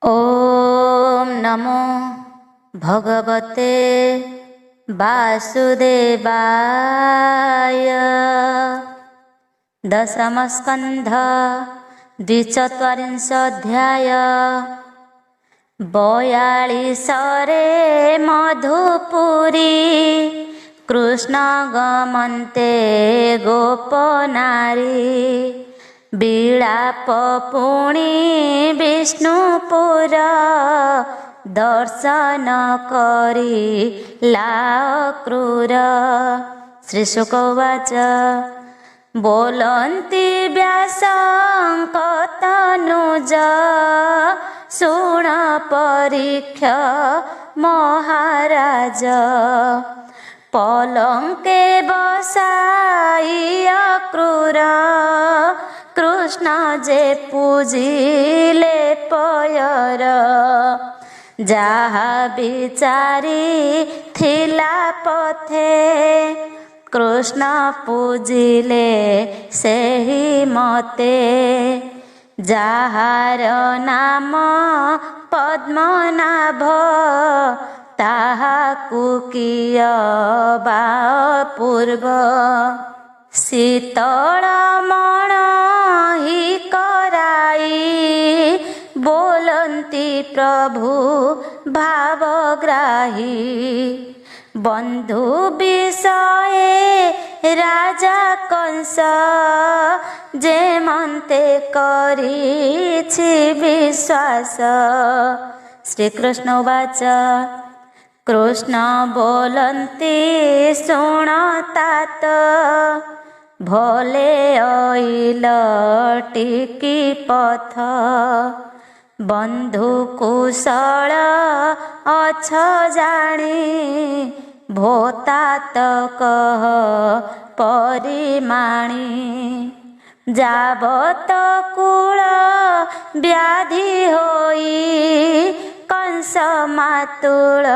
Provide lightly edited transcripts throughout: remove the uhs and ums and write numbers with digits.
ओम नमो भगवते वासुदेवाय। दशमस्कन्ध द्विचत्वारिंशोऽध्याय। 42 मधुपुरी कृष्ण गमन्ते गोपनारी। विलाप पुणी विष्णुपुर दर्शन करी क्रूर। श्रीशुक उवाच बोलन्ति व्यासङ्क तनुज शुण परीक्ष महाराज। पलंके बसाई क्रूर कृष्ण जे पूजिले पयर। जहा बिचारी थिला पथे कृष्ण पूजिले सेहि मते। जहार नाम पद्मनाभ ताहाकु कियबा पूर्व। शीतल मन ही कराई बोलन्ति प्रभु भावग्राही। बंधु विषये राजा कंस जे मन्ते करिछि विश्वास। श्रीकृष्ण उवाच कृष्ण बोलन्ति शुण तात। भले अइल टिकी पथ बंधु कुशल अछ जाणी। भोतात कह परिमाणी। जाबत कूल व्याधि होई कंस मातुल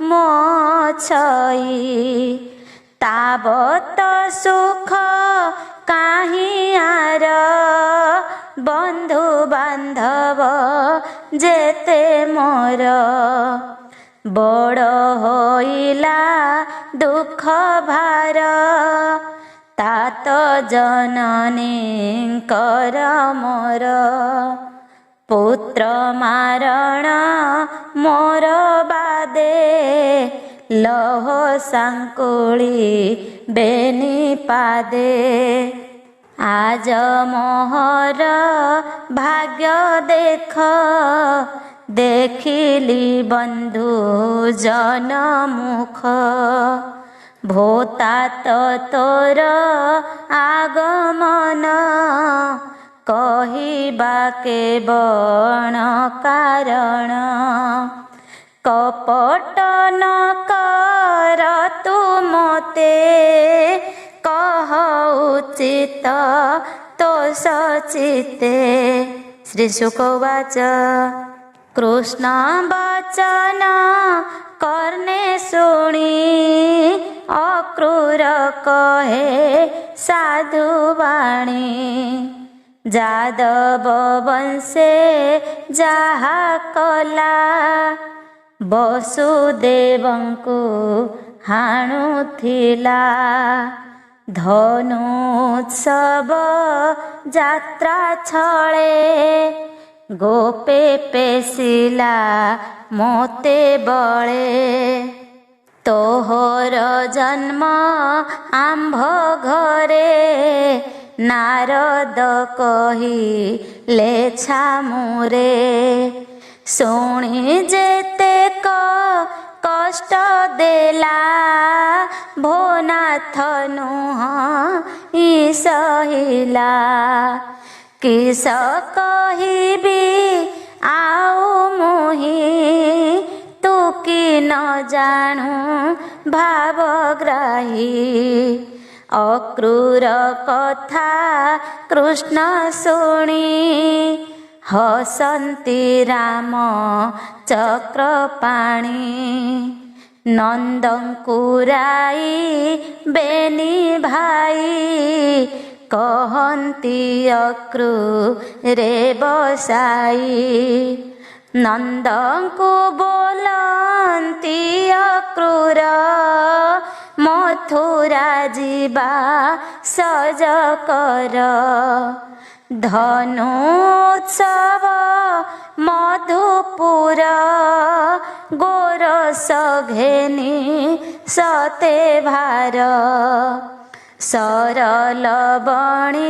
मोछई। ताबत सुख काहि आर बंधु बांधव जेते मोर। बड़ होइला दुख भार तात जननी कर मोर। पुत्र मारण मोर बादे लह सांकुली बेनी पादे। आज मोहर भाग्य देख देखिली बंधु जन मुख। भोतात तोर आगमन कहिबा केवल कारण। कपट न कर तु मोते कह उचित तो सचिते। श्रीशुक उवाच कृष्ण वचन कर्णे शुणी अक्रूर कहे साधु वाणी। जादव वंशे जाहा कला वसुदेवंकु हाणुथिला। धनुत्सव जात्रा छळे गोपे पेशिला मोते बळे। तोहर जन्म आंभ घरे नारद कही लेछा मुरे। शुणी जेते कष्ट देला भोनाथ नुह ई सहिला। किस कहिबी आउ मुहि तू कि न जानू भावग्राही। अक्रूर कथा कृष्ण शुणी हसन्ति राम चक्रपाणी। नंदंकुराई बेनी भाई कहन्ति अक्रूरे बसाई। ନନ୍ଦଙ୍କୁ ବୋଲନ୍ତି ଅକ୍ରୂର, ମଥୁରା ଯିବା ସଜ କର। ଧନୁତ୍ସବ ମଧୁପୁର, ଗୋରସ ଘେନି ସତେ ଭାର। ସରଲବଣୀ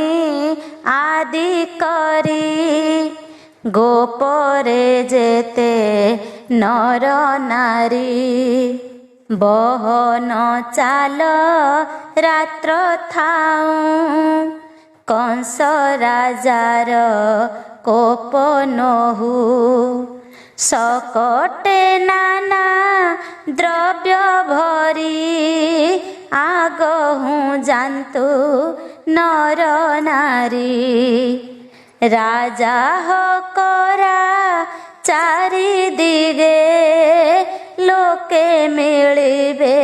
ଆଦି କରି, ଗୋପରେ ଯେତେ ନର ନାରୀ। ବହନ ଚାଲ ରାତ୍ର ଥାଉଁ, କଂସ ରାଜାର କୋପ ନୋହୁ। ସକଟେ ନାନା ଦ୍ରବ୍ୟ ଭରି, ଆଗହୁଁ ଯାନ୍ତୁ ନର ନାରୀ। ରାଜା ହକରା ଚାରି ଦିଗେ, ଲୋକେ ମିଳିବେ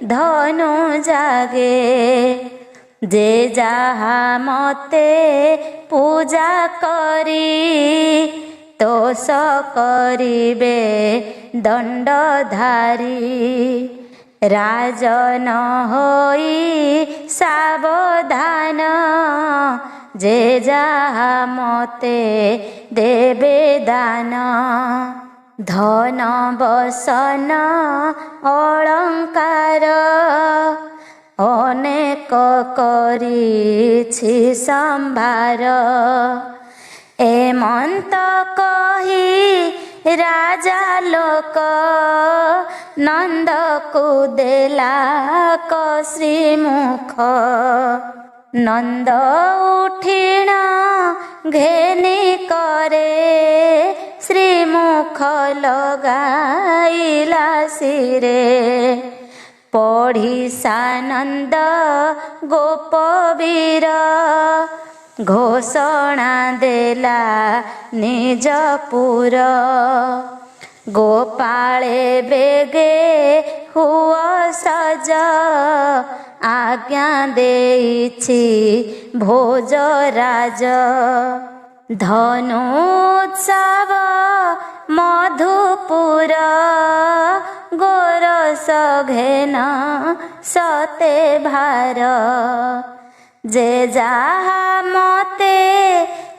ଧନୁ ଜାଗେ। ଯେ ଯାହା ମତେ ପୂଜା କରି, ତୋଷ କରିବେ ଦଣ୍ଡଧାରୀ। ରାଜନ ହୋଇ ସାବଧାନ, ଯେ ଯାହା ମତେ ଦେବେ ଦାନ। ଧନ ବସନ ଅଳଙ୍କାର, ଅନେକ କରିଛି ସମ୍ଭାର। ଏମନ୍ତ କହି ରାଜା ଲୋକ, ନନ୍ଦକୁ ଦେଲା ଶ୍ରୀମୁଖ। ନନ୍ଦ ଉଠିଣ ଘେନି କରେ, ଶ୍ରୀମୁଖ ଲଗାଇଲା ଶିରେ। ପଢ଼ି ସାନନ୍ଦ ଗୋପବୀର, ଘୋଷଣା ଦେଲା ନିଜ ପୁର। ଗୋପାଳେ ବେଗେ ହୁଅ ସଜ, ଆଜ୍ଞା ଦେଇଛି ଭୋଜରାଜ। ଧନୁତ୍ସବ ମଧୁପୁର, ଗୋରସ ଘେନ ସତେ ଭାର। ଯେ ଯାହା ମତେ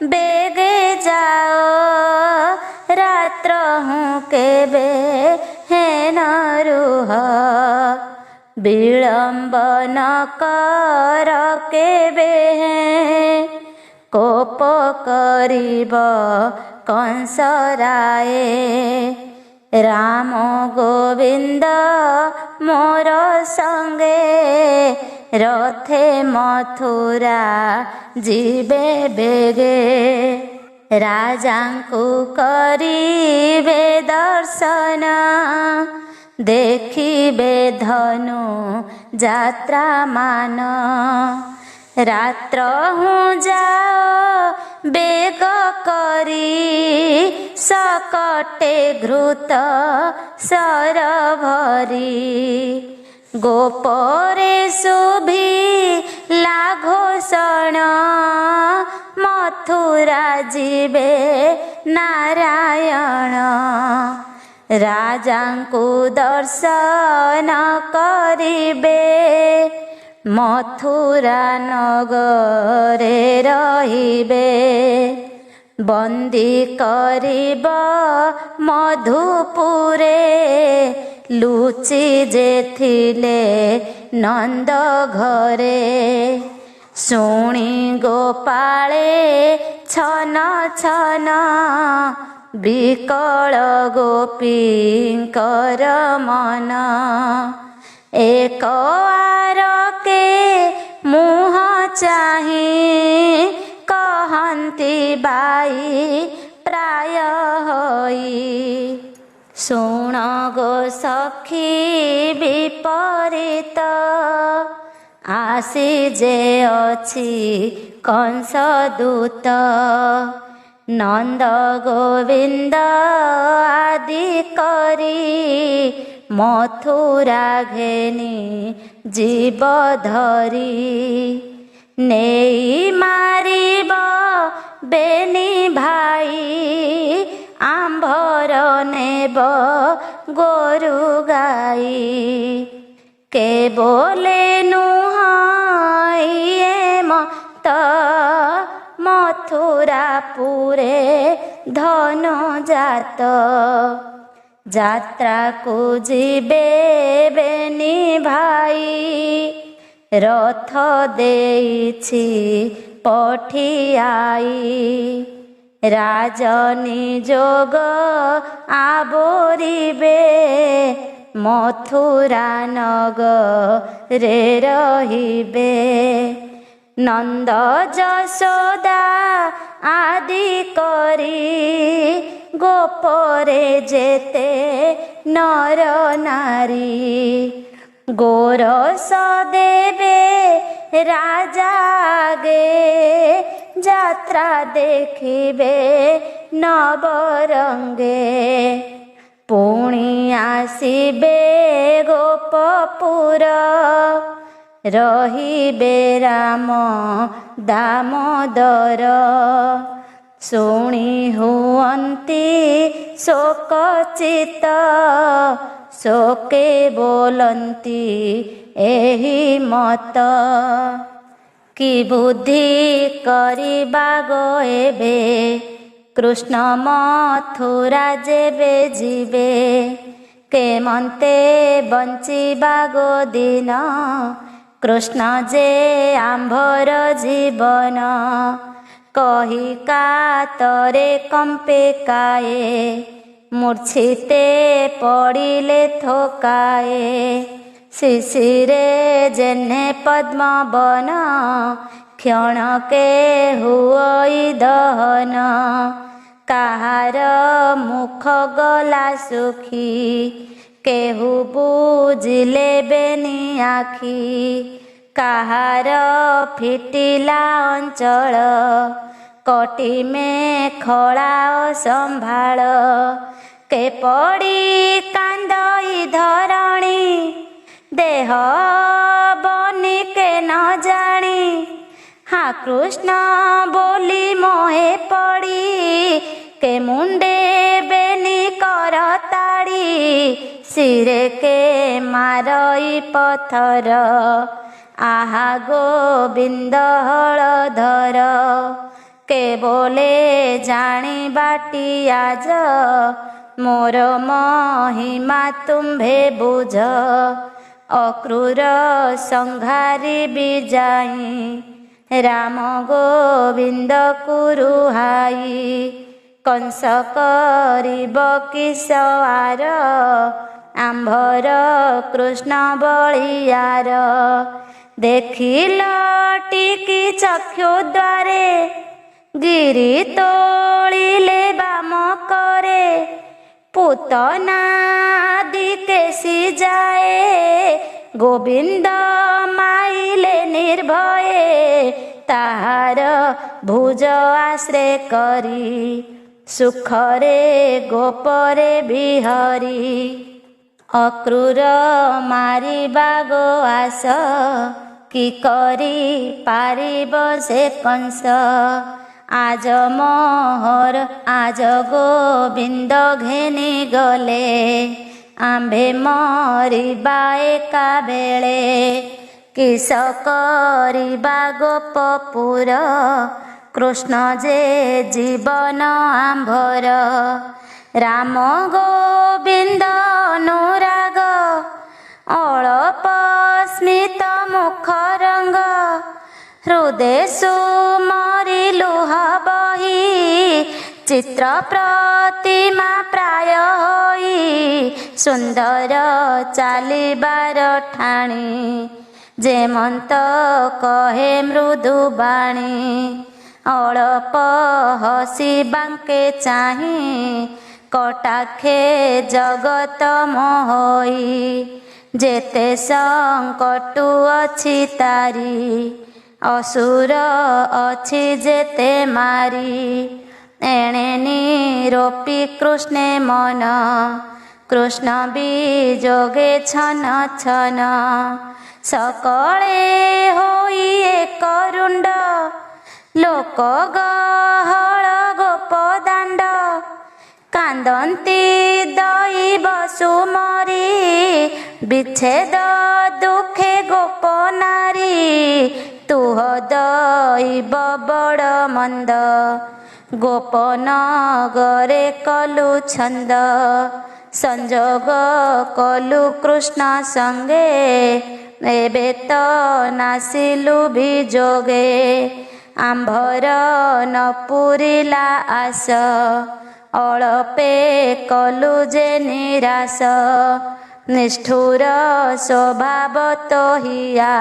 ବେଗେ ଯାଅ, ରାତ୍ର ହୁଁ କେବେ ହେନ ରୁହ। ବିଳମ୍ବ ନ କର କେବେ, କୋପ କରିବ କଂସ ରାଏ। ରାମ ଗୋବିନ୍ଦ ମୋର ସଙ୍ଗେ, ରଥେ ମଥୁରା ଯିବେ ବେଗେ। ରାଜାଙ୍କୁ କରିବେ ଦର୍ଶନ, ଦେଖିବେ ଧନୁ ଯାତ୍ରା ମାନ। ରାତ୍ର ହୁଁ ଯାଅ ବେଗ କରି, ସକଟେ ଘୃତ ସରଭରି। ଗୋପରେ ଶୁଭିଲା ଘୋଷଣ, ମଥୁରା ଯିବେ ନାରାୟଣ। ରାଜାଙ୍କୁ ଦର୍ଶନ କରିବେ, ମଥୁରା ନଗରେ ରହିବେ। ବନ୍ଦୀ କରିବ ମଧୁପୁରେ, ଲୁଚି ଯେ ଥିଲେ ନନ୍ଦ ଘରେ। ଶୁଣି ଗୋପାଳେ ଛନ ଛନ, ବିକଳ ଗୋପୀଙ୍କର ମନ। ଏକ ଆରକେ ମୁହଁ ଚାହିଁ, କହନ୍ତି ବାଇ ପ୍ରାୟ ହୋଇ। ଶୁଣ ଗୋ ସଖୀ ବିପରୀତ, ଆସି ଯେ ଅଛି କଂସ ଦୂତ। ନନ୍ଦ ଗୋବିନ୍ଦ ଆଦି କରି, ମଥୁରା ଘେନି ଯିବ ଧରି। ନେଇ ମାରିବ ବେନି ଭାଇ, ଆମ୍ଭ ମୋର ନେବ ଗୋରୁ ଗାଈ। କେବଳେ ନୁହଁ ମତ ମଥୁରାପୁରେ ଧନୁ ଜାତ। ଯାତ୍ରାକୁ ଯିବେ ବେନି ଭାଇ, ରଥ ଦେଇଛି ପଠିଆଇ। ରାଜନିଯୋଗ ଆବୋରିବେ, ମଥୁରା ନଗରେ ରହିବେ। ନନ୍ଦ ଯଶୋଦା ଆଦି କରି, ଗୋପରେ ଯେତେ ନର ନାରୀ। ଗୋରସ ଦେବେ ରାଜା ଆଗେ, ଯାତ୍ରା ଦେଖିବେ ନବରଙ୍ଗେ। ପୁଣି ଆସିବେ ଗୋପପୁର, ରହିବେ ରାମ ଦାମୋଦର। ଶୁଣି ହୁଅନ୍ତି ଶୋକଚିତ, ଶୋକେ ବୋଲନ୍ତି ଏହି ମତ। କି ବୁଦ୍ଧି କରିବା ଗୋ ଏବେ, କୃଷ୍ଣ ମଥୁରା ଯେବେ ଯିବେ। କେମନ୍ତେ ବଞ୍ଚିବା ଗୋ ଦିନ, କୃଷ୍ଣ ଯେ ଆମ୍ଭର ଜୀବନ। କହି କାତରେ କମ୍ପେ କାଏ, ମୂର୍ଚ୍ଛିତେ ପଡ଼ିଲେ ଥୋକାଏ। ଶିଶିରେ ଯେହ୍ନେ ପଦ୍ମବନ, କ୍ଷଣକେ ହୁଅଇ ଦହନ। କାହାର ମୁଖ ଗଲା ଶୁଖି, କେହୁ ବୁଜିଲେ ବେନି ଆଖି। କାହାର ଫିଟିଲା ଅଞ୍ଚଳ, କଟି ମେଖଳା ଅସମ୍ଭାଳ। କେ ପଡ଼ି କାନ୍ଦଇ ଧରଣୀ, ଦେହ ବନିକେ ନ ଜାଣି। হা কৃষ্ণ বলি মোহে পড়ি, কে মুন্ডে বেনি করতাড়ি। শিরে কে মারই পথর, আহা গোবিন্দ হলধর। কে বলে জানিবাটি আজ, মোর মহিমা তুম্ভে বুঝ। অক্রূর সংহারি বিজাই, রাম গোবিন্দ কুরুহাই। কংস করিব কিস আর, আম্ভর কৃষ্ণ বলিয়ার। দেখিল টিকি চক্ষু দ্বারে, গিরি তোলিলে বাম করে। পুতনা আদি কেশি যায়, গোবিন্দ মাইলে নির্ভয়ে। তাহার ভুজ আশ্রে করি, সুখরে গোপরে বিহরি। অক্রূর মারিবা গো আস, কি করি পারিব সে কংস। আজ মোহর আজ গোবিন্দ ঘেনি গলে, আম্ভে মরিবা একা বেলে। কিস করিবা গোপপুর, কৃষ্ণ যে জীবন আম্ভর। রাম গোবিন্দ অনুরাগ, অଳପ স্মিত মুখ রঙ্গ। হৃদে সুমরি লুহ বহি, চিত্র প্রতিমা প্রায় হই। সুন্দর চালিবার ঠাଣି, যেমন্ত কহে মৃদু বাণী। অଳପ হসি বাঙ্কে চাহি, কটাক্ষে জগত মোহই। যেতে সংকটু অছি তারি, অসুর অছি যেতে মারি। এণে নিরোপি কৃষ্ণে মন, কৃষ্ণ বিযোগে ছন ছন। সকলে হই এক ରୁଣ୍ଡ, লোক গহଳ গোপ দাণ্ড। କାନ୍ଦନ୍ତି ଦଇବ ସୁମରି ବିଚ୍ଛେଦ ଦୁଃଖେ ଗୋପ ନାରୀ ତୁହ ଦଇବ ବଡ଼ ମନ୍ଦ ଗୋପନଗରେ କଲୁ ଛନ୍ଦ ସଂଯୋଗ କଲୁ କୃଷ୍ଣ ସଙ୍ଗେ ଏବେ ତ ନାସିଲୁ ବିଯୋଗେ ଆମ୍ଭର ନ ପୁରିଲା ଆଶ ଅଳପେ କଲୁ ଯେ ନିରାଶ ନିଷ୍ଠୁର ସ୍ୱଭାବ ତୋହିଆ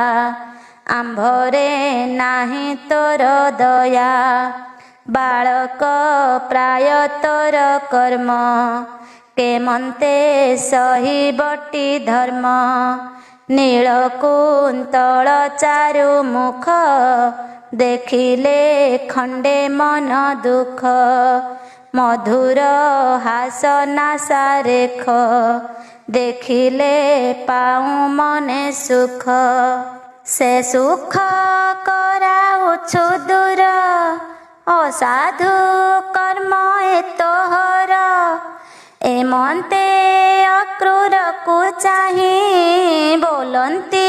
ଆମ୍ଭରେ ନାହିଁ ତୋର ଦୟା ବାଳକ ପ୍ରାୟ ତୋର କର୍ମ କେମନ୍ତେ ସହିବଟି ଧର୍ମ ନୀଳକୁନ୍ତଳ ଚାରୁ ମୁଖ ଦେଖିଲେ ଖଣ୍ଡେ ମନ ଦୁଃଖ ମଧୁର ହାସ ନାସା ରେଖ ଦେଖିଲେ ପାଉଁ ମନେ ସୁଖ ସେ ସୁଖ କରାଉଛୁ ଦୂର ଅସାଧୁ କର୍ମ ଏ ତୋହର ଏମନ୍ତେ ଅକ୍ରୂରକୁ ଚାହିଁ ବୋଲନ୍ତି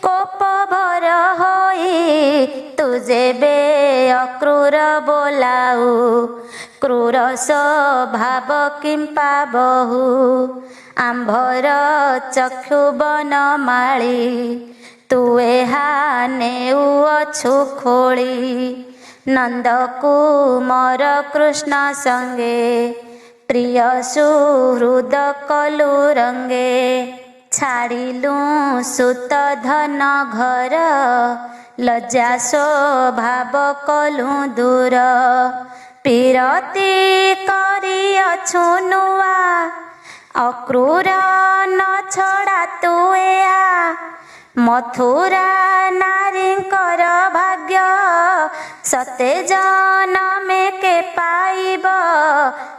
କୋପ ଭର ହୋଇ ତୁ ଯେବେ ଅକ୍ରୂର ବୋଲାଉ କ୍ରୂର ସ୍ୱଭାବ କିମ୍ପା ବହୁ ଆମ୍ଭର ଚକ୍ଷୁ ବନମାଳି ତୁ ଏହା ନେଉଅଛୁ ଖୋଳି ନନ୍ଦକୁମାର କୃଷ୍ଣ ସଙ୍ଗେ ପ୍ରିୟ ସୁହୃଦ କଲୁ ରଙ୍ଗେ ଛାଡ଼ିଲୁ ସୁତ ଧନ ଘର ଲଜ୍ଜା ସ୍ୱଭାବ କଲୁ ଦୂର ପିରତି କରିଅଛୁ ନୂଆ ଅକ୍ରୂର ନ ଛଡ଼ା ତୁ ଏହା ମଥୁରା ନାରୀଙ୍କର ଭାଗ୍ୟ ସତେ ଜନମେ କେ ପାଇବ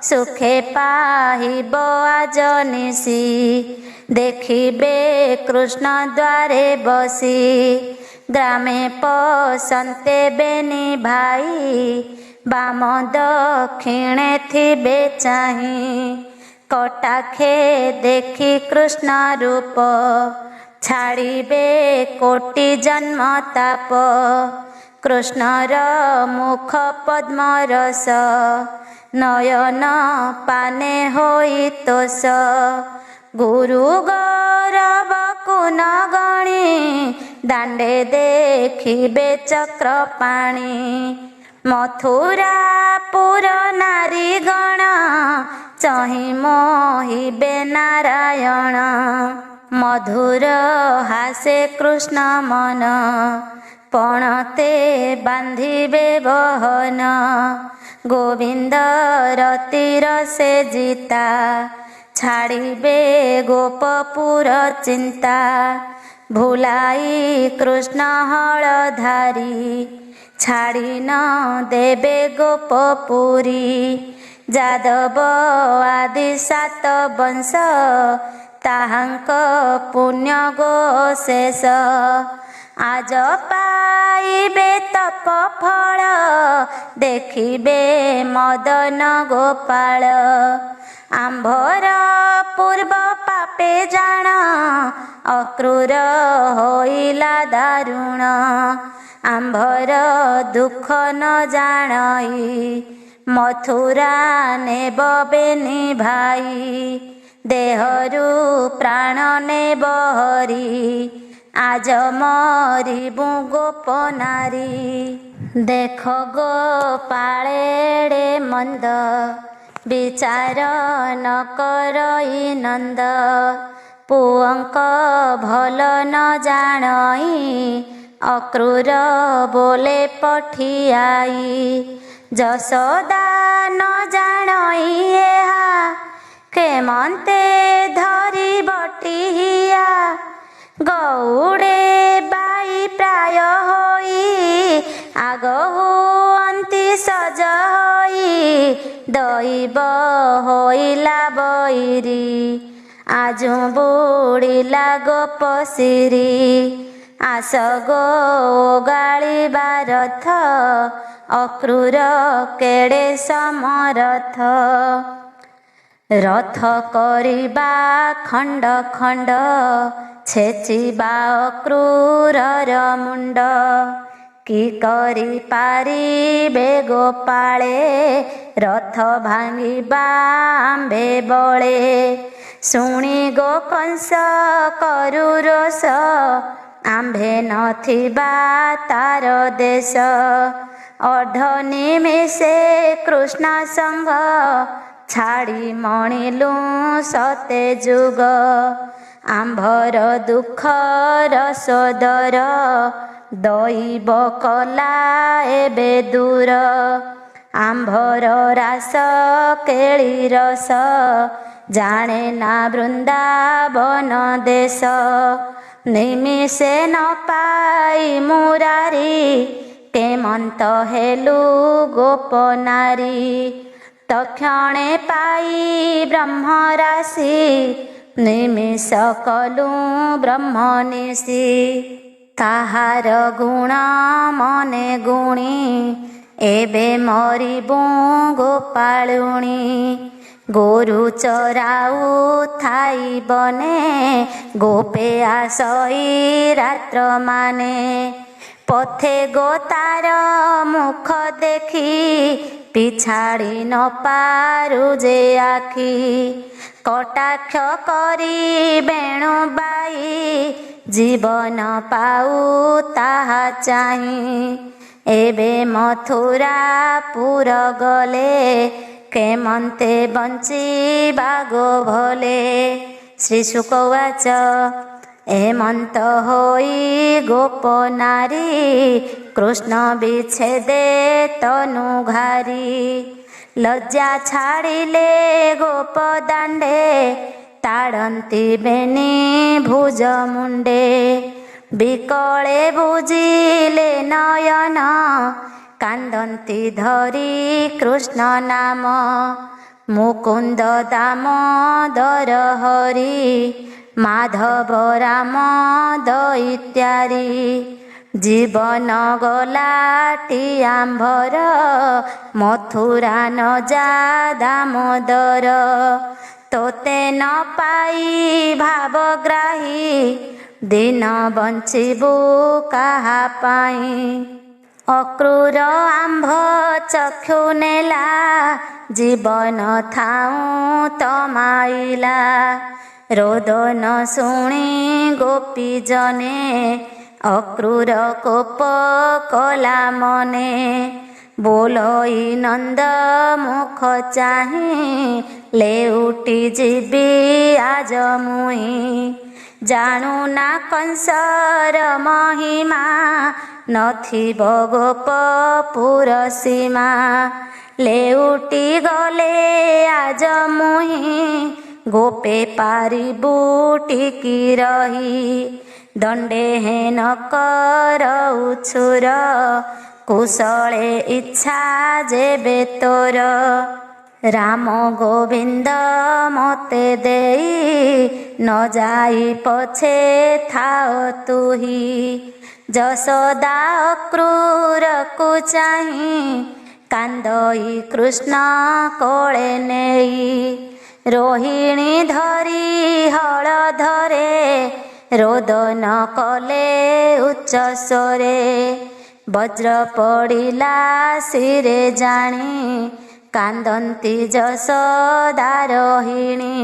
ସୁଖେ ପାଇବ ଆଜ ନିଶି ଦେଖିବେ କୃଷ୍ଣ ଦ୍ୱାରେ ବସି ଗ୍ରାମେ ପସନ୍ତେ ବେନି ଭାଇ ବାମ ଦକ୍ଷିଣେ ଥିବେ ଚାହିଁ କଟାକ୍ଷେ ଦେଖି କୃଷ୍ଣ ରୂପ ଛାଡ଼ିବେ କୋଟି ଜନ୍ମ ତାପ କୃଷ୍ଣର ମୁଖ ପଦ୍ମରସ ନୟନ ପାନେ ହୋଇ ତୋଷ ଗୁରୁ ଗୌରବକୁ ନ ଗଣି ଦାଣ୍ଡେ ଦେଖିବେ ଚକ୍ରପାଣି ମଥୁରା ପୁର ନାରୀ ଗଣ ଚାହିଁ ମୋହିବେ ନାରାୟଣ ମଧୁର ହାସେ କୃଷ୍ଣ ମନ ପଣତେ ବାନ୍ଧିବେ ବହନ ଗୋବିନ୍ଦ ରତିର ସେ ଜିତା ଛାଡ଼ିବେ ଗୋପପୁର ଚିନ୍ତା ଭୁଲାଇ କୃଷ୍ଣ ହଳଧାରୀ ଛାଡ଼ି ନ ଦେବେ ଗୋପପୁରୀ ଯାଦବ ଆଦି ସାତ ବଂଶ ତାହାଙ୍କ ପୁଣ୍ୟ ଗୋ ଶେଷ ଆଜ ପାଇବେ ତପ ଫଳ ଦେଖିବେ ମଦନ ଗୋପାଳ ଆମ୍ଭର ପୂର୍ବ ପାପେ ଜାଣ ଅକ୍ରୂର ହୋଇଲା ଦାରୁଣ ଆମ୍ଭର ଦୁଃଖ ନ ଜାଣଇ ମଥୁରା ନେବ ବେନି ଭାଇ ଦେହରୁ ପ୍ରାଣ ନେବ ହରି ଆଜ ମରିବୁ ଗୋପ ନାରୀ ଦେଖ ଗୋପାଳେଡ଼େ ମନ୍ଦ ବିଚାର ନ କରଇ ନନ୍ଦ ପୁଅଙ୍କ ଭଲ ନ ଜାଣଇ ଅକ୍ରୂର ବୋଲେ ପଠିଆଇ ଯଶୋଦା ନ ଜାଣଇ ଏହା କେମନ୍ତେ ଧରିବଟି ହିଆ ଗଉଡ଼େ ବାଇ ପ୍ରାୟ ହୋଇ ଆଗ ହୁଅନ୍ତି ସଜ ହୋଇ ଦଇବ ହୋଇଲା ବୈରୀ ଆଜୁ ବୁଡ଼ିଲା ଗୋପଶିରୀ ଆସ ଗୋ ଗାଳିବା ରଥ ଅକ୍ରୂର କେଡ଼େ ସମରଥ ରଥ କରିବା ଖଣ୍ଡ ଖଣ୍ଡ ଛେଚିବା ଅକ୍ରୂରର ମୁଣ୍ଡ। କି କରି ପାରିବେ ଗୋପାଳେ ରଥ ଭାଙ୍ଗିବା ଆମ୍ଭେ ବଳେ। ଶୁଣି ଗୋ କଂସ କରୁ ରୋଷ ଆମ୍ଭେ ନଥିବା ତାର ଦେଶ। ଅଢ ନିମିଷେ କୃଷ୍ଣ ସଙ୍ଗ ଛାଡ଼ି ମଣିଲୁ ସତେ ଯୁଗ। ଆମ୍ଭର ଦୁଃଖର ସୋଦର ଦଇବ କଲା ଏବେ ଦୂର। ଆମ୍ଭର ରାସ କେଳି ରସ ଜାଣେ ନା ବୃନ୍ଦାବନ ଦେଶ। ନିମିଷେ ନ ପାଇ ମୁରାରି କେମନ୍ତ ହେଲୁ ଗୋପ ନାରୀ। ତକ୍ଷଣେ ପାଇ ବ୍ରହ୍ମରାଶି ନିମିଷ କଲୁ ବ୍ରହ୍ମନିଶି। ତାହାର ଗୁଣ ମନେ ଗୁଣି ଏବେ ମରିବୁ ଗୋପାଳୁଣୀ। ଗୋରୁ ଚରାଉ ଥାଇ ବନେ ଗୋପେ ଆସଇ ରାତ୍ର ମାନେ। ପଥେ ଗୋ ତାର ମୁଖ ଦେଖି ପିଛାଡ଼ି ନ ପାରୁ ଯେ ଆଖି। କଟାକ୍ଷ କରି ବେଣୁ ବାଇ ଜୀବନ ପାଉ ତାହା ଚାହିଁ। ଏବେ ମଥୁରା ପୁର ଗଲେ କେମନ୍ତେ ବଞ୍ଚିବା ଗୋ ଭଲେ। ଶ୍ରୀ ଶୁକ ଉବାଚ ଏମନ୍ତ ହୋଇ ଗୋପ ନାରୀ କୃଷ୍ଣ ବିଚ୍ଛେଦେ ତନୁ ଘାରି। ଲଜ୍ଜା ଛାଡ଼ିଲେ ଗୋପ ଦାଣ୍ଡେ ତାଡ଼ନ୍ତି ବେନି ଭୁଜ ମୁଣ୍ଡେ। ବିକଳେ ବୁଜିଲେ ନୟନ କାନ୍ଦନ୍ତି ଧରି କୃଷ୍ଣ ନାମ। ମୁକୁନ୍ଦ ଦାମୋଦର ହରି ମାଧବ ରାମ ଦଇତ୍ୟାରି। ଜୀବନ ଗଲାଟି ଆମ୍ଭର ମଥୁରା ନ ଯା ଦାମୋଦର। ତୋତେ ନ ପାଇ ଭାବଗ୍ରାହୀ ଦିନ ବଞ୍ଚିବୁ କାହା ପାଇଁ। ଅକ୍ରୂର ଆମ୍ଭ ଚକ୍ଷୁ ନେଲା ଜୀବନ ଥାଉଁ ତମାଇଲା। ରୋଦନ ଶୁଣି ଗୋପୀ ଜନେ ଅକ୍ରୂର କୋପ କଲା ମନେ। ବୋଲଇ ନନ୍ଦ ମୁଖ ଚାହିଁ ଲେଉଟି ଯିବି ଆଜ ମୁଇଁ। ଜାଣୁ ନା କଂସର ମହିମା ନଥିବ ଗୋପ ପୁର ସୀମା। ଲେଉଟି ଗଲେ ଆଜ ମୁହିଁ ଗୋପେ ପାରିବୁ ଟିକି ରହି। ଦଣ୍ଡେ ହେନ କରଉ ଛୁର କୁଶଳେ ଇଚ୍ଛା ଯେବେ ତୋର। ରାମ ଗୋବିନ୍ଦ ମୋତେ ଦେଇ ନ ଯାଇ ପଛେ ଥାଅ ତୁହି। ଯଶୋଦା ଅକ୍ରୂରକୁ ଚାହିଁ କାନ୍ଦଇ କୃଷ୍ଣ କୋଳେ ନେଇ। ରୋହିଣୀ ଧରି ହଳ ଧରେ ରୋଦନ କଲେ ଉଚ୍ଚ ସ୍ୱରେ। ବଜ୍ର ପଡ଼ିଲା ଶିରେ ଜାଣି କାନ୍ଦନ୍ତି ଯଶୋଦା ରୋହିଣୀ।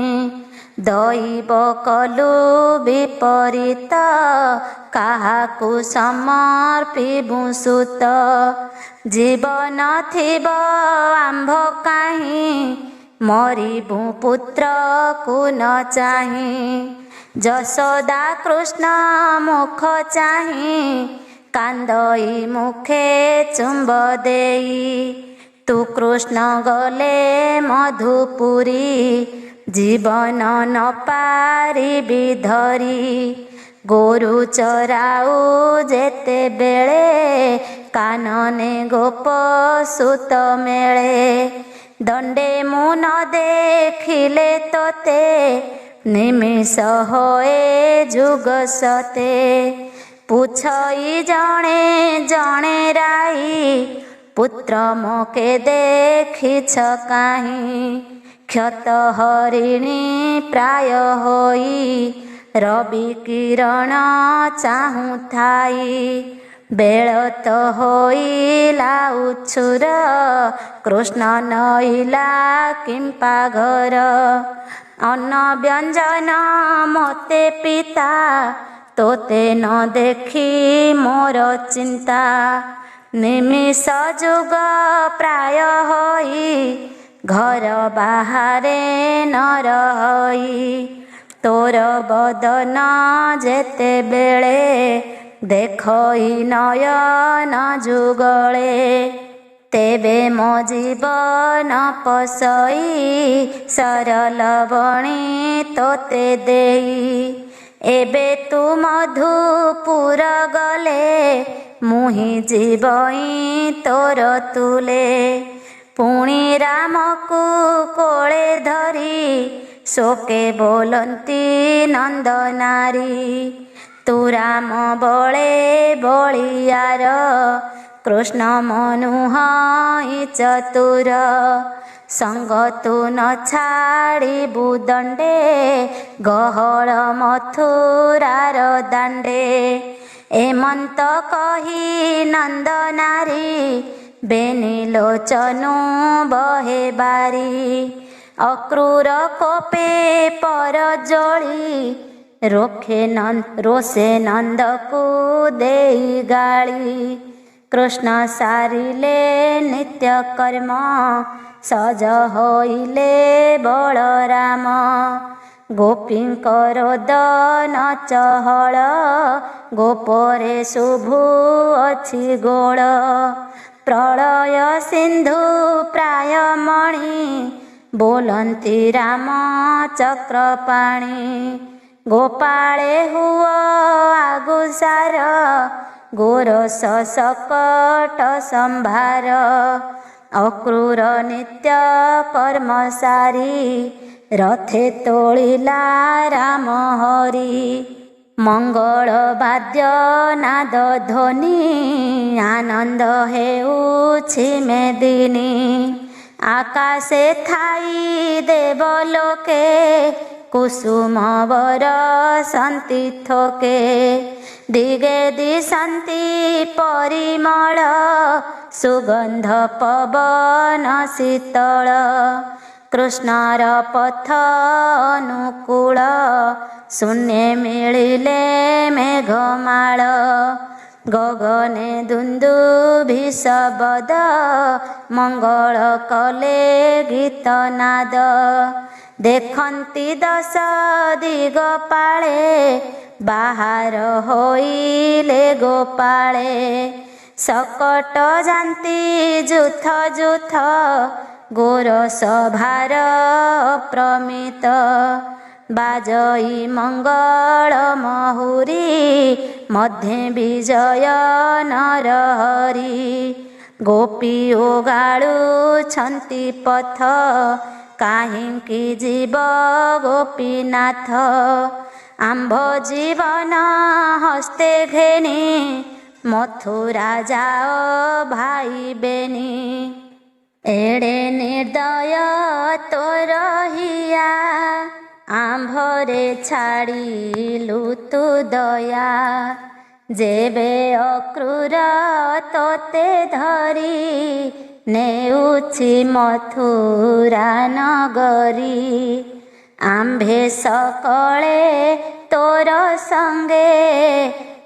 ଦଇବ କଲୁ ବିପରୀତ କାହାକୁ ସମର୍ପିବୁ ସୁତ। ଜୀବନ ଥିବ ଆମ୍ଭ କାହିଁ ମରିବୁ ପୁତ୍ରକୁ ନ ଚାହିଁ। ଯଶୋଦା କୃଷ୍ଣ ମୁଖ ଚାହିଁ କାନ୍ଦଇ ମୁଖେ ଚୁମ୍ବ ଦେଇ। ତୁ କୃଷ୍ଣ ଗଲେ ମଧୁପୁରୀ ଜୀବନ ନ ପାରିବି ଧରି। ଗୋରୁ ଚରାଉ ଯେତେବେଳେ କାନନେ ଗୋପ ସୁତ ମେଳେ। ଦଣ୍ଡେ ମୁଁ ନ ଦେଖିଲେ ତୋତେ ନିମିଷ ହୋଏ ଯୁଗ ସତେ। ପୁଛଇ ଜଣେ ଜଣେ ରାଇ ପୁତ୍ର ମୋକେ ଦେଖିଛ କାହିଁ। କ୍ଷତ ହରିଣୀ ପ୍ରାୟ ହୋଇ ରବି କିରଣ ଚାହୁଁଥାଇ ବେଳ ତ ହୋଇଲା ଉଛୁର କୃଷ୍ଣ ନଇଲା କିମ୍ପା ଘର ଅନ୍ନ ବ୍ୟଞ୍ଜନ ମୋତେ ପିତା ତୋତେ ନ ଦେଖି ମୋର ଚିନ୍ତା ନିମିଷ ଯୁଗ ପ୍ରାୟ ହୋଇ ଘର ବାହାରେ ନ ରହି ତୋର ବଦନ ଯେତେବେଳେ ଦେଖଇ ନୟନ ଯୁଗଳେ ତେବେ ମୋ ଜୀବନ ପଶଇ ସରଲବଣୀ ତୋତେ ଦେଇ ଏବେ ତୁ ମଧୁପୁର ଗଲେ ମୁହିଁ ଯିବଇ ତୋର ତୁଲେ ପୁଣି ରାମକୁ କୋଳେ ଧରି ଶୋକେ ବୋଲନ୍ତି ନନ୍ଦନାରୀ ତୁ ରାମ ବଳେ ବଳିୟାର କୃଷ୍ଣ ମନୁହଇ ଚତୁର ସଙ୍ଗ ତୁ ନ ଛାଡ଼ିବୁ ଦଣ୍ଡେ ଗହଳ ମଥୁରାର ଦାଣ୍ଡେ ଏମନ୍ତ କହି ନନ୍ଦନାରୀ ବେନି ଲୋଚନୁ ବହେ ବାରି ଅକ୍ରୂର କୋପେ ପର ଜଳି ରୋଷେ ନନ୍ଦକୁ ଦେଇ ଗାଳି କୃଷ୍ଣ ସାରିଲେ ନିତ୍ୟ କର୍ମ ସଜ ହୋଇଲେ ବଳରାମ ଗୋପୀଙ୍କର ଦନ ଚହଳ ଗୋପରେ ଶୁଭୁ ଅଛି ଗୋଳ ପ୍ରଳୟ ସିନ୍ଧୁ ପ୍ରାୟ ମଣି ବୋଲନ୍ତି ରାମ ଚକ୍ରପାଣି ଗୋପାଳେ ହୁଅ ଆଗୁସାର ଗୋରସ ସକଟ ସମ୍ଭାର ଅକ୍ରୂର ନିତ୍ୟ କର୍ମ ସାରି ରଥେ ତୋଳିଲା ରାମ ହରି ମଙ୍ଗଳ ବାଦ୍ୟ ନାଦ ଧ୍ୱନି ଆନନ୍ଦ ହେଉଛି ମେଦିନୀ ଆକାଶେ ଥାଇ ଦେବଲୋକେ କୁସୁମ ବରସନ୍ତି ଥୋକେ ଦିଗେ ଦିଶନ୍ତି ପରିମଳ ସୁଗନ୍ଧ ପବନ ଶୀତଳ କୃଷ୍ଣର ପଥ ଅନୁକୂଳ ଶୂନ୍ୟେ ମିଳିଲେ ମେଘମାଳ ଗଗନେ ଦୁନ୍ଦୁଭି ଶବଦ ମଙ୍ଗଳ କଲେ ଗୀତନାଦ ଦେଖନ୍ତି ଦଶ ଦିଗ ପାଳେ ବାହାର ହୋଇଲେ ଗୋପାଳେ ସକଟ ଯାନ୍ତି ଯୁଥ ଯୁଥ ଗୋରସ ଭାର ପ୍ରମିତ ବାଜଇ ମଙ୍ଗଳ ମହୁରୀ ମଧ୍ୟେ ବିଜୟ ନରହରି ଗୋପୀ ଓଗାଳୁଛନ୍ତି ପଥ କାହିଁକି ଯିବ ଗୋପୀନାଥ ଆମ୍ଭ ଜୀବନ ହସ୍ତେ ଘେନି ମଥୁରା ଯାଅ ଭାଇ ବେନି ଏଡ଼େ ନିର୍ଦୟ ତୋର ହିଆ ଆମ୍ଭରେ ଛାଡ଼ିଲୁ ତୁ ଦୟା ଯେବେ ଅକ୍ରୂର ତୋତେ ଧରି ନେଉଛି ମଥୁରା ନଗରୀ ଆମ୍ଭେ ସକଳେ ତୋର ସଙ୍ଗେ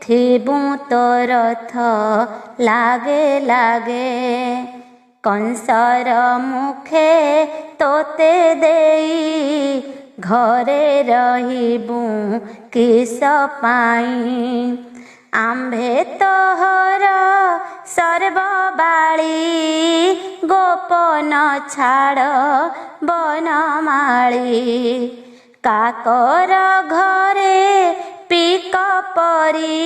ଥିବୁ ତୋ ରଥ ଲାଗେ ଲାଗେ କଂସର ମୁଖେ ତୋତେ ଦେଇ ଘରେ ରହିବୁ କିସ ପାଇଁ ଆମ୍ଭେ ତୋହର ସର୍ବବାଳୀ ଗୋପନ ଛାଡ଼ ବନମାଳୀ କାକର ଘରେ ପିକ ପରି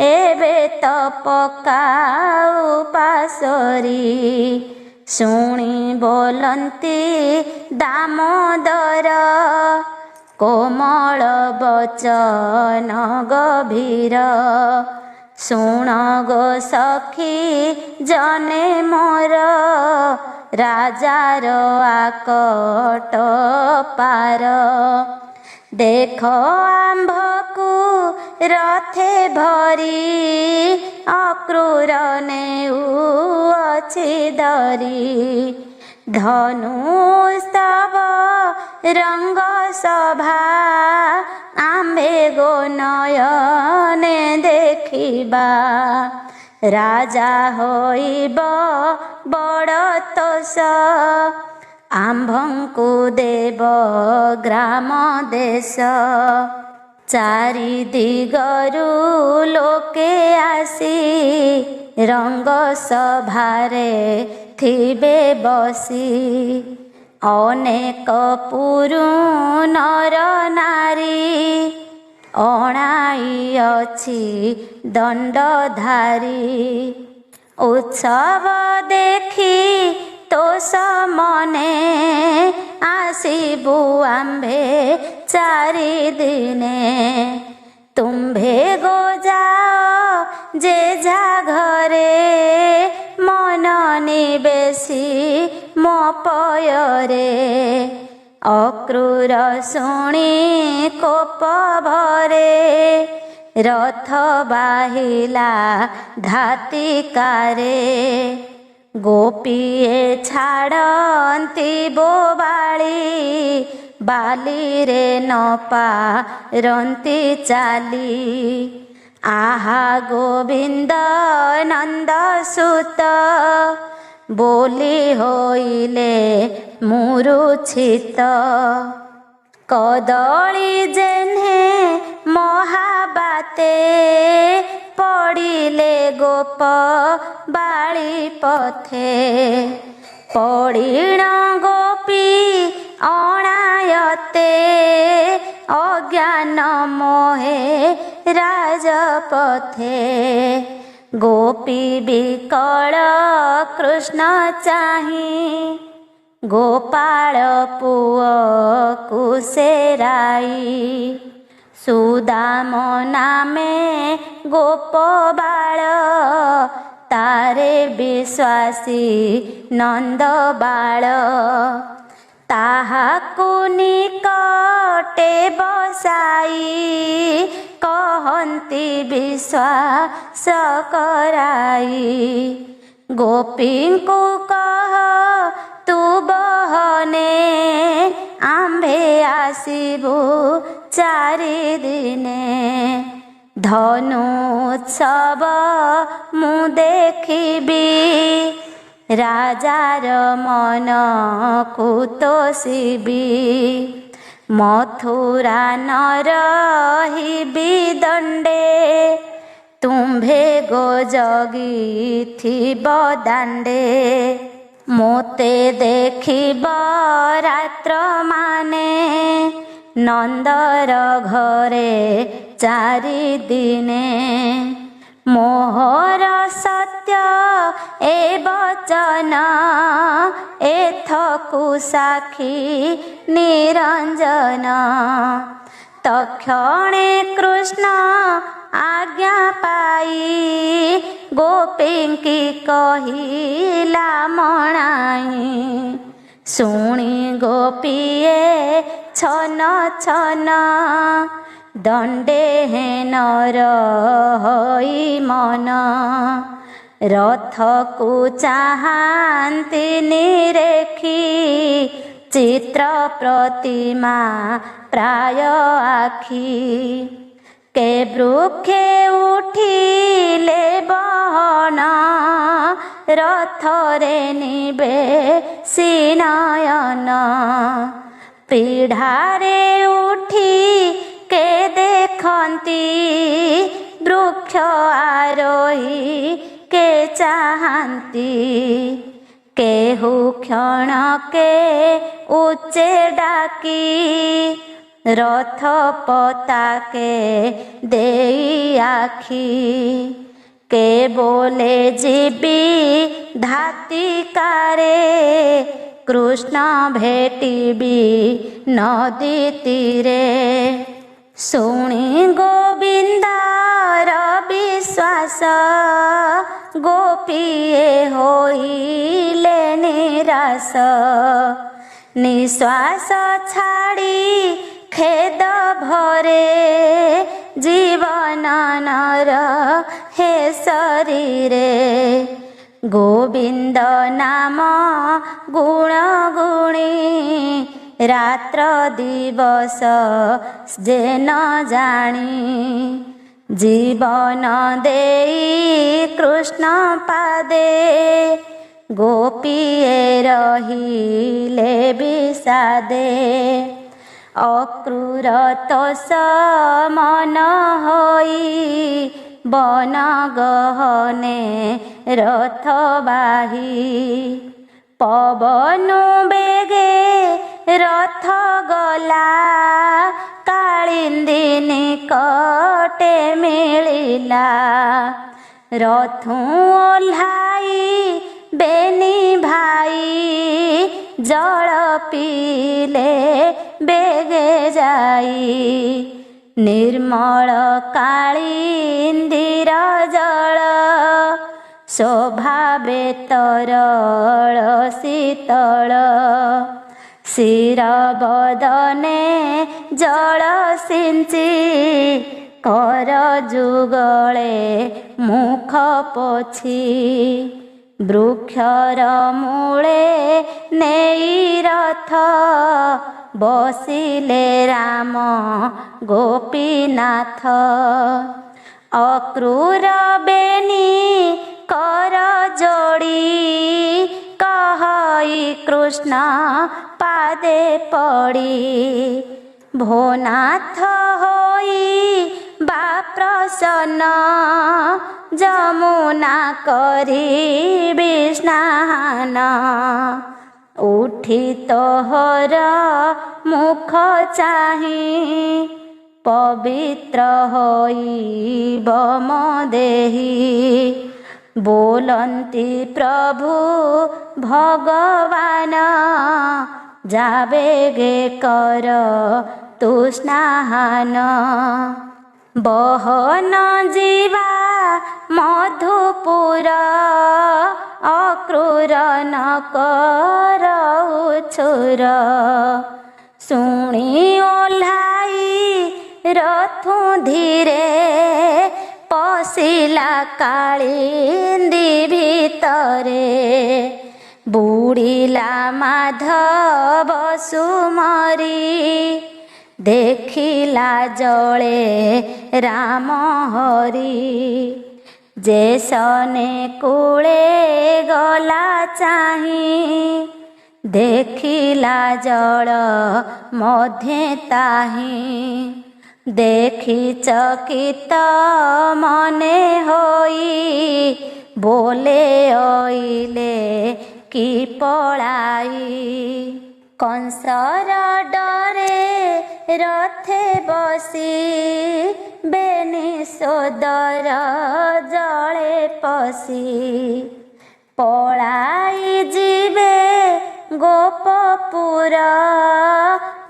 ଏବେ ତ ପକାଉ ପାଶୋରି ଶୁଣି ବୋଲନ୍ତି ଦାମୋଦର କୋମଳ ବଚନ ଗଭୀର ଶୁଣ ଗୋ ସଖୀ ଜନେ ମୋର ରାଜାର ଆକଟ ପାର। ଦେଖ ଆମ୍ଭକୁ ରଥେ ଭରି ଅକ୍ରୂର ନେଉଅଛି ଧରି। ଧନୁସ୍ତବ ରଙ୍ଗ ଶୋଭା ଆମ୍ଭେ ଗୋ ନୟନେ ଦେଖିବା। ରାଜା ହୋଇବ ବଡ଼ ତୋଷ ଆମ୍ଭଙ୍କୁ ଦେବ ଗ୍ରାମ ଦେଶ। ଚାରି ଦିଗରୁ ଲୋକେ ଆସି ରଙ୍ଗ ସଭାରେ ଥିବେ ବସି। ଅନେକ ପୁରୁ ନର ନାରୀ ଅଣାଇଅଛି ଦଣ୍ଡଧାରୀ। ଉତ୍ସବ ଦେଖି ତୋଷ ମନେ ଆସିବୁ ଆମ୍ଭେ ଚାରିଦିନେ। ତୁମ୍ଭେ ଗୋ ଯାଅ ଯେ ଯା ଘରେ ମନ ନିବେଶି ମୋ ପୟରେ। ଅକ୍ରୂର ଶୁଣି କୋପ ଭରେ ରଥ ବାହିଲା ଧାତିକାରେ। ଗୋପୀଏ ଛାଡ଼ନ୍ତି ବୋବାଳି ବାଲିରେ ନ ପାରନ୍ତି ଚାଲି। ଆହା ଗୋବିନ୍ଦ ନନ୍ଦ ସୁତ ବୋଲି ହୋଇଲେ ମୂରୁଛିତ। କଦଳୀ ଜେହ୍ନେ ମହାବାତେ ପଡ଼ିଲେ ଗୋପ ବାଳି ପଥେ। ପଡ଼ିଣ ଗୋପୀ ଅଣାୟତେ ଅଜ୍ଞାନ ମୋହେ ରାଜପଥେ। ଗୋପୀ ବିକଳ କୃଷ୍ଣ ଚାହିଁ ଗୋପାଳ ପୁଅକୁ ସେରାଇ। ସୁଦାମ ନାମେ ଗୋପ ବାଳ ତାରେ ବିଶ୍ୱାସୀ ନନ୍ଦ ବାଳ। ତାହାକୁ ନିକଟେ ବସାଇ କହନ୍ତି ବିଶ୍ୱାସ କରାଇ। ଗୋପୀଙ୍କୁ କହ ତୁ ବହନେ ଆମ୍ଭେ ଆସିବୁ ଚାରିଦିନେ। ଧନୁତ୍ସବ ମୁଁ ଦେଖିବି ରାଜାର ମନକୁ ତୋଷିବି। ମଥୁରା ନ ରହିବି ଦଣ୍ଡେ ତୁମ୍ଭେ ଗୋ ଜଗିଥିବ ଦାଣ୍ଡେ। ମୋତେ ଦେଖିବ ରାତ୍ର ମାନେ ନନ୍ଦର ଘରେ ଚାରିଦିନେ। ମୋହର ସତ୍ୟ ଏ ବଚନ ଏଥକୁ ସାକ୍ଷୀ ନିରଞ୍ଜନ। ତକ୍ଷଣେ କୃଷ୍ଣ ଆଜ୍ଞା ପାଇ ଗୋପୀଙ୍କି କହିଲା ମଣାଇ। ଶୁଣି ଗୋପୀଏ ଛନ ଛନ ଦଣ୍ଡେ ହେନର ହୋଇ ମନ। ରଥକୁ ଚାହାନ୍ତି ନିରେଖି ଚିତ୍ର ପ୍ରତିମା ପ୍ରାୟ ଆଖି। କେ ବୃକ୍ଷେ ଉଠିଲେ ବହନ ରଥରେ ନିବେ ସିନୟନ। ପିଢ଼ାରେ ଉଠି କେ ଦେଖନ୍ତି ବୃକ୍ଷ ଆରୋହୀ କେ ଚାହାନ୍ତି। କେହୁ କ୍ଷଣକେ ଉଚ୍ଚେ ଡାକି ରଥ ପତାକେ ଦେଇ ଆଖି। କେ ବୋଲେ ଯିବି ଧାତିକାରେ କୃଷ୍ଣ ଭେଟିବି ନଦୀ ତୀରେ। ଶୁଣି ଗୋବିନ୍ଦର ବିଶ୍ୱାସ ଗୋପୀଏ ହୋଇଲେ ନିରାଶ। ନିଶ୍ୱାସ ଛାଡ଼ି ଖେଦ ଭରେ ଜୀବନ ନର ହେ ଶରୀରେ। ଗୋବିନ୍ଦ ନାମ ଗୁଣ ଗୁଣି ରାତ୍ର ଦିବସ ଯେ ନ ଜାଣି। ଜୀବନ ଦେଇ କୃଷ୍ଣ ପାଦେ ଗୋପୀଏ ରହିଲେ ବିଷାଦେ। ଅକ୍ରୂର ତୋଷ ମନ ହୋଇ ବନ ଗହନେ ରଥ ବାହି। ପବନ ବେଗେ ରଥ ଗଲା କାଳିନ୍ଦୀ କଟେ ମିଳିଲା। ରଥୁ ଓହ୍ଲାଇ ବେନି ଭାଇ ଜଳ ପିଇଲେ ବେଗେ ଯାଇ। ନିର୍ମଳ କାଳିନ୍ଦୀର ଜଳ ସ୍ୱଭାବେ ତରଳ ଶୀତଳ। ଶିର ବଦନେ ଜଳ ସିଞ୍ଚି କର ଯୁଗଳେ ମୁଖ ପୋଛି। ବୃକ୍ଷର ମୂଳେ ନେଇ ରଥ ବସିଲେ ରାମ ଗୋପୀନାଥ। ଅକ୍ରୂର ବେନି କର ଯୋଡ଼ି କହଇ କୃଷ୍ଣ ପାଦେ ପଡ଼ି। ଭୋନାଥ ହୋଇ ବା ପ୍ରସନ୍ନ ଯମୁନା କରିବି ସ୍ନାନ। ଉଠି ତୋହର ମୁଖ ଚାହିଁ ପବିତ୍ର ହୋଇବ ମୋ ଦେହି। ବୋଲନ୍ତି ପ୍ରଭୁ ଭଗବାନ ଯାବେଗେ କର ତୁ ସ୍ନାନ। ବହନ ଯିବା ମଧୁପୁର ଅକ୍ରୂର ନ କର ଉଛୁର। ଶୁଣି ଓହ୍ଲାଇ ରଥୁ ଧୀରେ ପଶିଲା କାଳିନ୍ଦୀ ଭିତରେ। ବୁଡ଼ିଲା ମାଧବ ସୁମରି ଦେଖିଲା ଜଳେ ରାମ ହରି। ଯେ ସନେ କୂଳେ ଗଲା ଚାହିଁ ଦେଖିଲା ଜଳ ମଧ୍ୟେ ତାହିଁ। ଦେଖି ଚକିତ ମନେ ହୋଇ ବୋଲେ ଅଇଲେ କି ପଳାଇ। କଂସର ଡରେ ରଥେ ବସି ବେନି ସୋଦର ଜଳେ ପଶି। ପଳାଇ ଯିବେ ଗୋପପୁର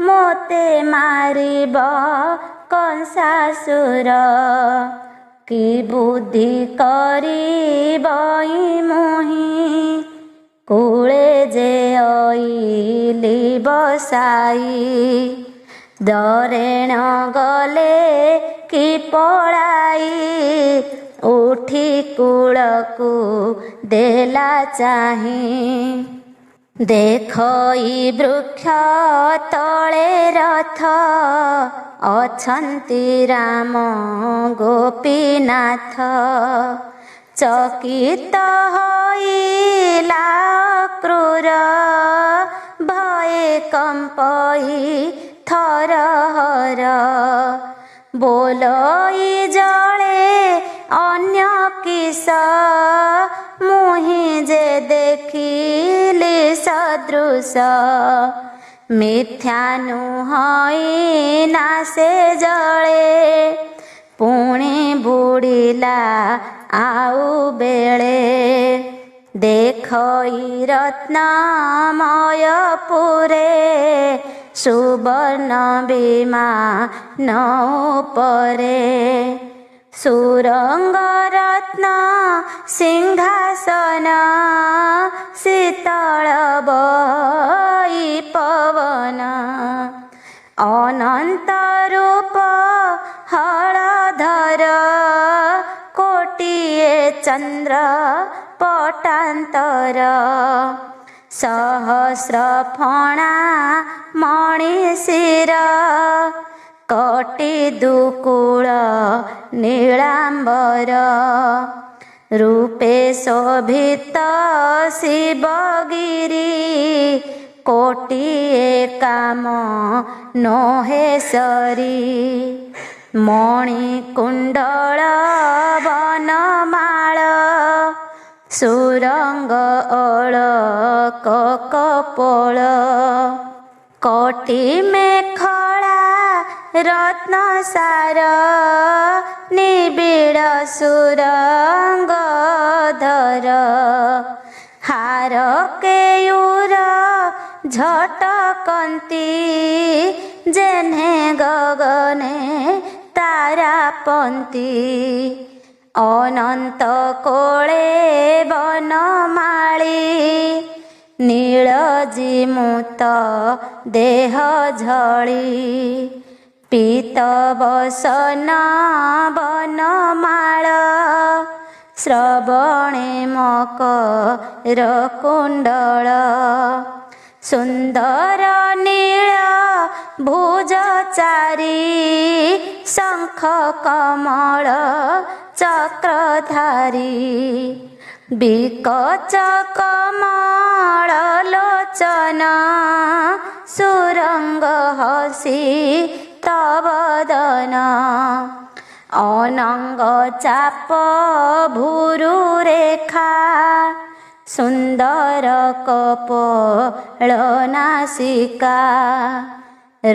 ମୋତେ ମାରିବ କଂସାସୁର। କି ବୁଦ୍ଧି କରିବଇ ମୁହିଁ କୂଳେ ଯେ ଅଇଲି ବସାଇ। ଦରେଣ ଗଲେ କି ପଳାଇ ଉଠି କୂଳକୁ ଦେଲା ଚାହିଁ। ଦେଖଇ ବୃକ୍ଷ ତଳେ ରଥ ଅଛନ୍ତି ରାମ ଗୋପୀନାଥ। ଚକିତ ହୋଇଲା ଅକ୍ରୂର ଭୟେ କମ୍ପଇ ଥରହର। ବୋଲଇ ଜଳେ ଅନ୍ୟ କିସ ମୁହିଁ ଯେ ଦେଖିଲି ସଦୃଶ। ମିଥ୍ୟା ନୁହଇ ନା ସେ ଜଳେ ପୁଣି ବୁଡ଼ିଲା ଆଉ ବେଳେ। ଦେଖଇ ରତ୍ନମୟପୁରେ ସୁବର୍ଣ୍ଣ ବିମାନ ଉପରେ। ସୁରଙ୍ଗ ରତ୍ନ ରତ୍ନ ସିଂହାସନ ଶୀତଳ ବହି ପବନ ଅନନ୍ତ ରୂପ ହଳଧର କୋଟିଏ ଚନ୍ଦ୍ର ପଟାନ୍ତର ସହସ୍ର ଫଣା ମଣିଷିର କୋଟି ଦୁକୁଳ ନୀଳାମ୍ବର ରୂପେ ଶୋଭିତ ଶିବଗିରି କୋଟିଏ କାମ ନୋହେ ସରି ମଣିକୁଣ୍ଡଳ ବନମାଳ ସୁରଙ୍ଗ ଅଳକ କପୋଳ କୋଟି ମେଖଳା ରତ୍ନସାର ନିବିଡ଼ ସୁରଙ୍ଗଧର ହାର କେୟୁର ଝଟକନ୍ତି ଯେହ୍ନେ ଗଗନେ ତାରାପନ୍ତି ଅନନ୍ତ କୋଳେ ବନମାଳୀ ନୀଳଜିମୁତ ଦେହ ଝଳି ପୀତ ବସନ ବନମାଳ ଶ୍ରବଣେ ମକର କୁଣ୍ଡଳ ସୁନ୍ଦର ନୀଳ ଭୁଜ ଚାରି ଶଙ୍ଖ କମଳ ଚକ୍ରଧାରୀ ବିକଚ କମଳ ଲୋଚନ ସୁରଙ୍ଗ ହସି ତବଦନ ଅନଙ୍ଗ ଚାପ ଭୁରୁ ରେଖା ସୁନ୍ଦର କପୋଳ ନାସିକା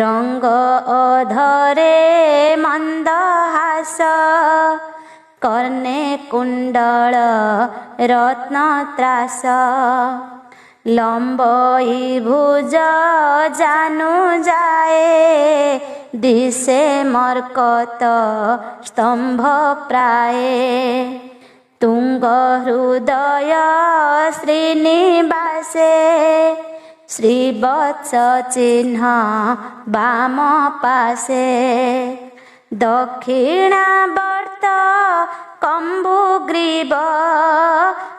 ରଙ୍ଗ ଅଧରେ ମନ୍ଦହାସ କର୍ଣ୍ଣେ କୁଣ୍ଡଳ ରତ୍ନତ୍ରାସ ଲମ୍ବଇ ଭୁଜ ଜାନୁ ଯାଏ ଦିଶେ ମର୍କତ ସ୍ତମ୍ଭ ପ୍ରାଏ ତୁଙ୍ଗ ହୃଦୟ ଶ୍ରୀନିବାସେ ଶ୍ରୀବତ୍ସ ଚିହ୍ନ ବାମ ପାଶେ ଦକ୍ଷିଣାବର୍ତ୍ତ କମ୍ବୁଗ୍ରୀବ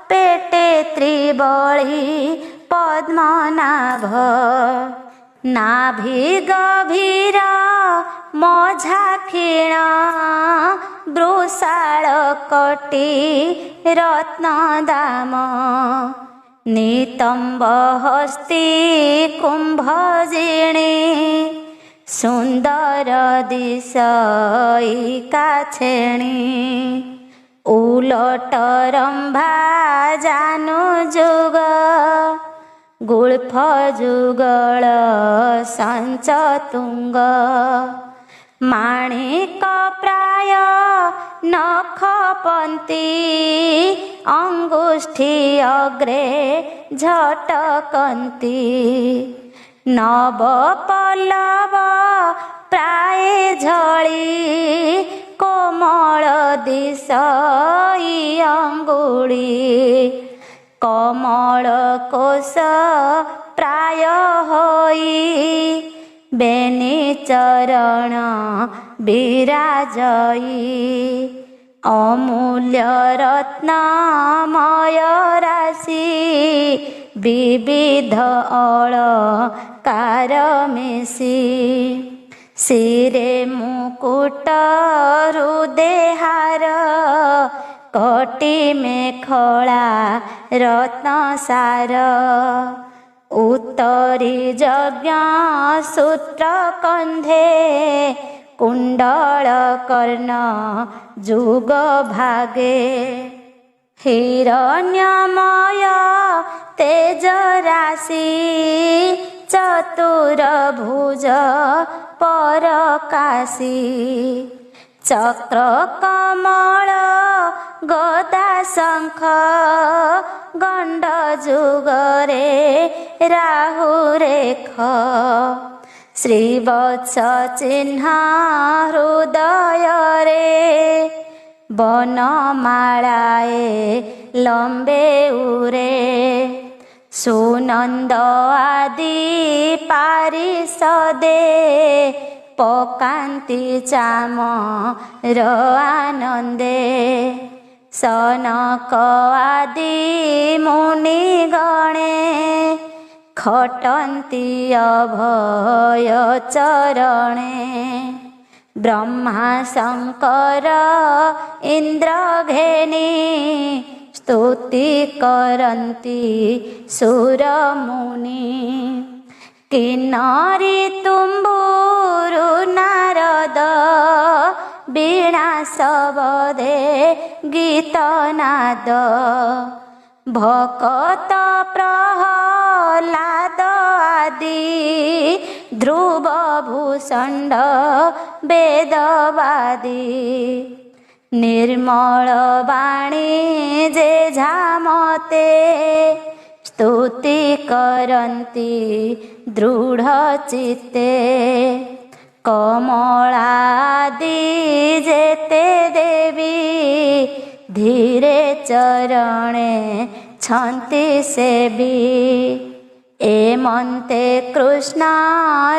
ପେଟେ ତ୍ରିବଳୀ ପଦ୍ମନାଭ ନାଭି ଗଭୀର ମଝା କ୍ଷୀଣ ବୃଷାଳ କୋଟି ରତ୍ନଦାମ ନିତମ୍ବ ହସ୍ତି କୁମ୍ଭଜିଣୀ ସୁନ୍ଦର ଦିଶଇକା ଛେଣି ଉଲଟ ରମ୍ଭା ଜାନୁ ଯୁଗ ଗୁଳ୍ଫ ଯୁଗଳ ସଞ୍ଚ ତୁଙ୍ଗ ମାଣିକ ପ୍ରାୟ ନଖପନ୍ତି ଅଙ୍ଗୁଷ୍ଠି ଅଗ୍ରେ ଝଟକନ୍ତି ନବ ପଲ୍ଲବ ପ୍ରାୟ ଝଳି କୋମଳ ଦିଶଇ ଅଙ୍ଗୁଳି କମଳ କୋଶ ପ୍ରାୟ ହୋଇ ବେନି ଚରଣ ବିରାଜଇ ଅମୂଲ୍ୟ ରତ୍ନମୟ ରାଶି ବିବିଧ ଅଳକାର ମିଶି ଶିରେ ମୁକୁଟ ହୃଦେ ହାର କୋଟି ମେଖଳା ରତ୍ନସାର ଉତ୍ତରୀ ଯଜ୍ଞ ସୂତ୍ର କନ୍ଧେ କୁଣ୍ଡଳ କର୍ଣ୍ଣ ଯୁଗ ଭାଗେ ହିରଣ୍ୟମୟ ତେଜ ରାଶି ଚତୁର ଭୁଜ ପରକାଶୀ ଚକ୍ର କମଳ ଗଦା ଶଙ୍ଖ ଗଣ୍ଡ ଯୁଗରେ ରାହୁ ରେଖ ଶ୍ରୀବତ୍ସ ଚିହ୍ନ ହୃଦୟରେ বনমালায়ে লম্বে উরে। সুনন্দ আদি ପାରିଷଦେ ପକାନ୍ତି ଚାମର ଆନନ୍ଦେ। ସନକ ଆଦି ମୁନିଗଣେ ଖଟନ୍ତି ଅଭୟ ଚରଣେ। ବ୍ରହ୍ମା ଶଙ୍କର ଇନ୍ଦ୍ର ଘେନି ସ୍ତୁତି କରନ୍ତି ସୁର ମୁନି। କିନ୍ନରୀ ତୁମ୍ବୁରୁ ନାରଦ ବୀଣା ଶବଦେ ଗୀତନାଦ। ଭକତ ପ୍ରହ୍ଲାଦ ଆଦି ଧ୍ରୁବ ଭୂଷଣ୍ଡ ବେଦବାଦୀ। ନିର୍ମଳ ବାଣୀ ଯେ ଝାମତେ ସ୍ତୁତି କରନ୍ତି ଦୃଢ଼ ଚିତ୍ତେ। କମଳାଦି ଯେତେ ଦେବୀ ଧୀରେ ଚରଣେ ଛନ୍ତି ସେବି। ଏମନ୍ତେ କୃଷ୍ଣ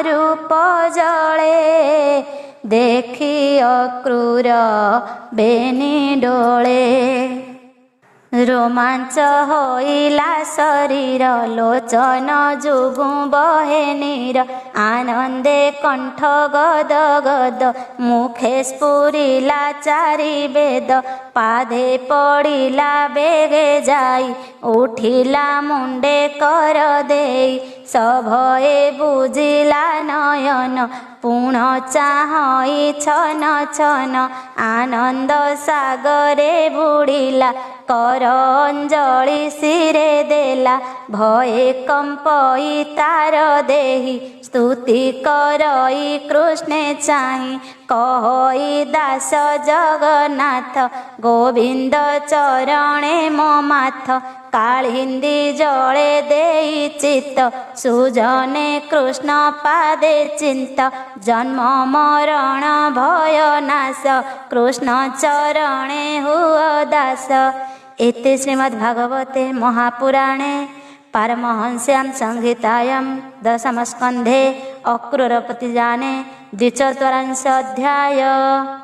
ରୂପ ଜଳେ ଦେଖି ଅକ୍ରୂର ବେନି ଡୋଳେ। ରୋମାଞ୍ଚ ହୋଇଲା ଶରୀର ଲୋଚନ ଯୋଗୁଁ ବହେ ନୀର। ଆନନ୍ଦେ କଣ୍ଠ ଗଦ ଗଦ ମୁଖେ ସ୍ଫୁରିଲା ଚାରି ବେଦ। ପାଦେ ପଡ଼ିଲା ବେଗେ ଯାଇ ଉଠିଲା ମୁଣ୍ଡେ କର ଦେଇ। ସଭଏ ବୁଜିଲା ନୟନ ପୁଣ ଚାହଁଇ ଛନ ଛନ। ଆନନ୍ଦ ସାଗରେ ବୁଡ଼ିଲା କର ଅଞ୍ଜଳି ଶିରେ ଦେଲା। ଭୟେ କମ୍ପଇ ତାର ଦେହି ସ୍ତୁତି କରଇ କୃଷ୍ଣେ ଚାହିଁ। କହଇ ଦାସ ଜଗନ୍ନାଥ ଗୋବିନ୍ଦ ଚରଣେ ମୋ ମାଥ। କାଳିନ୍ଦୀ ଜଳେ ଦେଇ ଚିତ୍ତ ସୁଜନେ କୃଷ୍ଣ ପାଦେ ଚିନ୍ତ। ଜନ୍ମ ମରଣ ଭୟ ନାଶ କୃଷ୍ଣ ଚରଣେ ହୁଅ ଦାସ। ଏତେ ଶ୍ରୀମଦ୍ ଭାଗବତେ ମହାପୁରାଣେ ପାରମହଂସ୍ୟାಂ ସଂହିତାୟାं ଦଶମ ସ୍କନ୍ଧେ ଅକ୍रूର ପ୍ରତିଜାନେ ଦ୍विचत्वारिंश अध्याय।